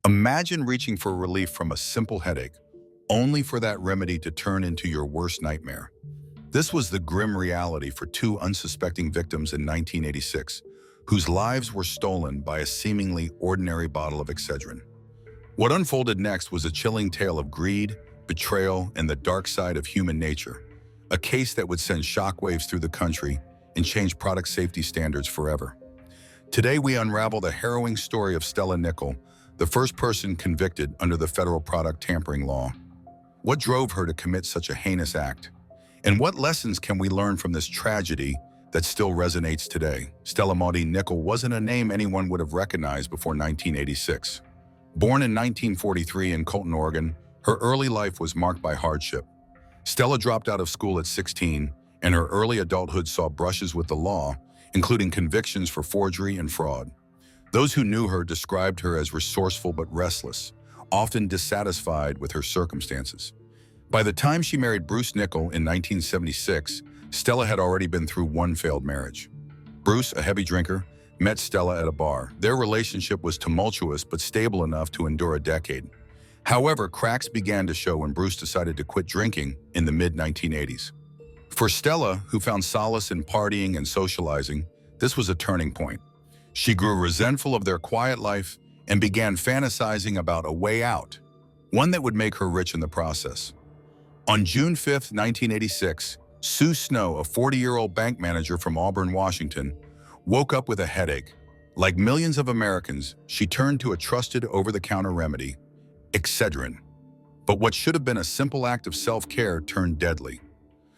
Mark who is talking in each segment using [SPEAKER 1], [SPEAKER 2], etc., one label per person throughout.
[SPEAKER 1] Imagine reaching for relief from a simple headache, only for that remedy to turn into your worst nightmare. This was the grim reality for two unsuspecting victims in 1986, whose lives were stolen by a seemingly ordinary bottle of Excedrin. What unfolded next was a chilling tale of greed, betrayal, and the dark side of human nature, a case that would send shockwaves through the country and change product safety standards forever. Today, we unravel the harrowing story of Stella Nickell, the first person convicted under the federal product tampering law. What drove her to commit such a heinous act? And what lessons can we learn from this tragedy that still resonates today? Stella Nickell wasn't a name anyone would have recognized before 1986. Born in 1943 in Colton, Oregon, her early life was marked by hardship. Stella dropped out of school at 16, and her early adulthood saw brushes with the law, including convictions for forgery and fraud. Those who knew her described her as resourceful but restless, often dissatisfied with her circumstances. By the time she married Bruce Nickell in 1976, Stella had already been through one failed marriage. Bruce, a heavy drinker, met Stella at a bar. Their relationship was tumultuous but stable enough to endure a decade. However, cracks began to show when Bruce decided to quit drinking in the mid-1980s. For Stella, who found solace in partying and socializing, this was a turning point. She grew resentful of their quiet life and began fantasizing about a way out, one that would make her rich in the process. On June 5, 1986, Sue Snow, a 40-year-old bank manager from Auburn, Washington, woke up with a headache. Like millions of Americans, she turned to a trusted over-the-counter remedy, Excedrin. But what should have been a simple act of self-care turned deadly.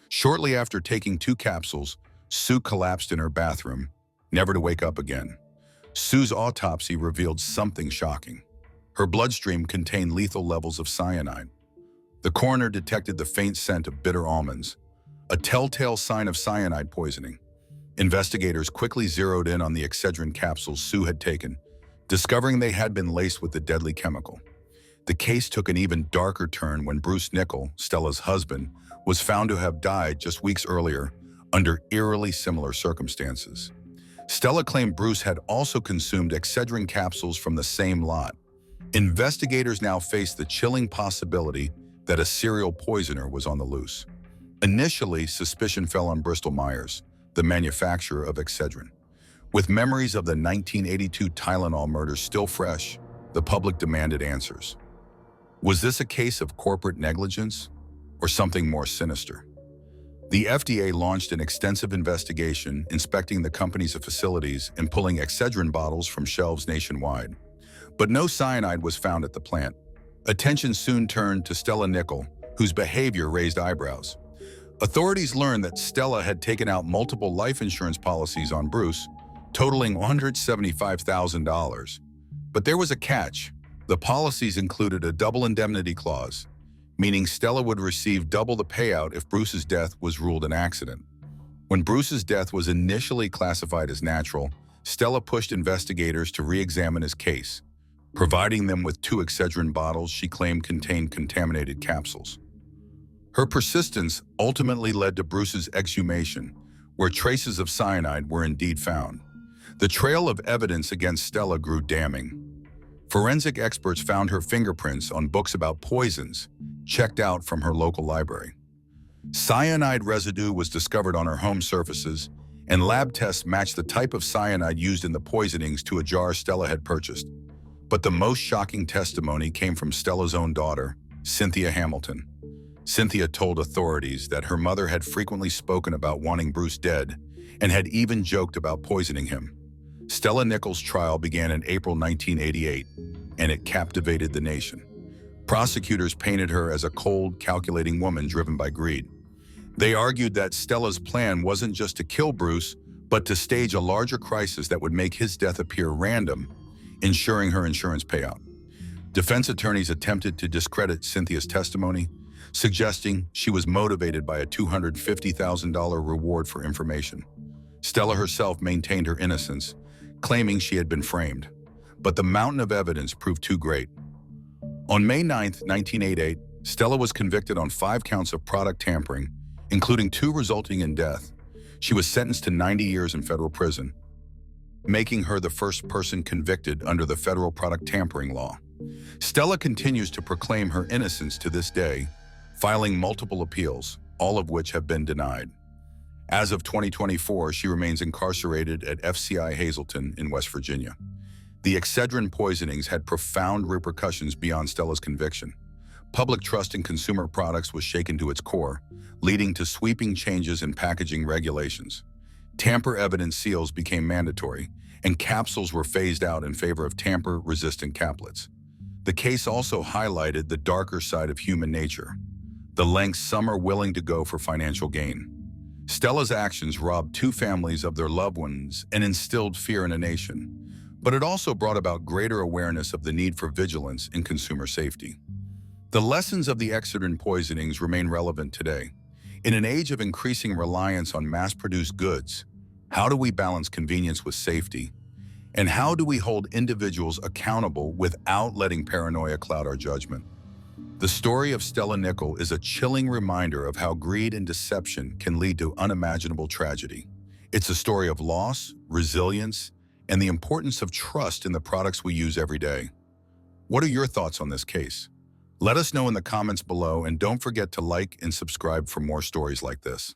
[SPEAKER 1] Shortly after taking 2 capsules, Sue collapsed in her bathroom, never to wake up again. Sue's autopsy revealed something shocking. Her bloodstream contained lethal levels of cyanide. The coroner detected the faint scent of bitter almonds, a telltale sign of cyanide poisoning. Investigators quickly zeroed in on the Excedrin capsules Sue had taken, discovering they had been laced with the deadly chemical. The case took an even darker turn when Bruce Nickell, Stella's husband, was found to have died just weeks earlier under eerily similar circumstances. Stella claimed Bruce had also consumed Excedrin capsules from the same lot. Investigators now faced the chilling possibility that a serial poisoner was on the loose. Initially, suspicion fell on Bristol Myers, the manufacturer of Excedrin. With memories of the 1982 Tylenol murder still fresh, the public demanded answers. Was this a case of corporate negligence or something more sinister? The FDA launched an extensive investigation inspecting the company's facilities and pulling Excedrin bottles from shelves nationwide. But no cyanide was found at the plant. Attention soon turned to Stella Nickell, whose behavior raised eyebrows. Authorities learned that Stella had taken out multiple life insurance policies on Bruce, totaling $175,000. But there was a catch. The policies included a double indemnity clause, meaning Stella would receive double the payout if Bruce's death was ruled an accident. When Bruce's death was initially classified as natural, Stella pushed investigators to re-examine his case, providing them with 2 Excedrin bottles she claimed contained contaminated capsules. Her persistence ultimately led to Bruce's exhumation, where traces of cyanide were indeed found. The trail of evidence against Stella grew damning. Forensic experts found her fingerprints on books about poisons checked out from her local library. Cyanide residue was discovered on her home surfaces, and lab tests matched the type of cyanide used in the poisonings to a jar Stella had purchased. But the most shocking testimony came from Stella's own daughter, Cynthia Hamilton. Cynthia told authorities that her mother had frequently spoken about wanting Bruce dead and had even joked about poisoning him. Stella Nickell's trial began in April 1988, and it captivated the nation. Prosecutors painted her as a cold, calculating woman driven by greed. They argued that Stella's plan wasn't just to kill Bruce, but to stage a larger crisis that would make his death appear random, ensuring her insurance payout. Defense attorneys attempted to discredit Cynthia's testimony, suggesting she was motivated by a $250,000 reward for information. Stella herself maintained her innocence, claiming she had been framed. But the mountain of evidence proved too great. On May 9, 1988, Stella was convicted on 5 counts of product tampering, including 2 resulting in death. She was sentenced to 90 years in federal prison, making her the first person convicted under the federal product tampering law. Stella continues to proclaim her innocence to this day, filing multiple appeals, all of which have been denied. As of 2024, she remains incarcerated at FCI Hazleton in West Virginia. The Excedrin poisonings had profound repercussions beyond Stella's conviction. Public trust in consumer products was shaken to its core, leading to sweeping changes in packaging regulations. Tamper-evident seals became mandatory, and capsules were phased out in favor of tamper-resistant caplets. The case also highlighted the darker side of human nature, the lengths some are willing to go for financial gain. Stella's actions robbed two families of their loved ones and instilled fear in a nation, but it also brought about greater awareness of the need for vigilance in consumer safety. The lessons of the Excedrin poisonings remain relevant today. In an age of increasing reliance on mass-produced goods, how do we balance convenience with safety? And how do we hold individuals accountable without letting paranoia cloud our judgment? The story of Stella Nickell is a chilling reminder of how greed and deception can lead to unimaginable tragedy. It's a story of loss, resilience, and the importance of trust in the products we use every day. What are your thoughts on this case? Let us know in the comments below, and don't forget to like and subscribe for more stories like this.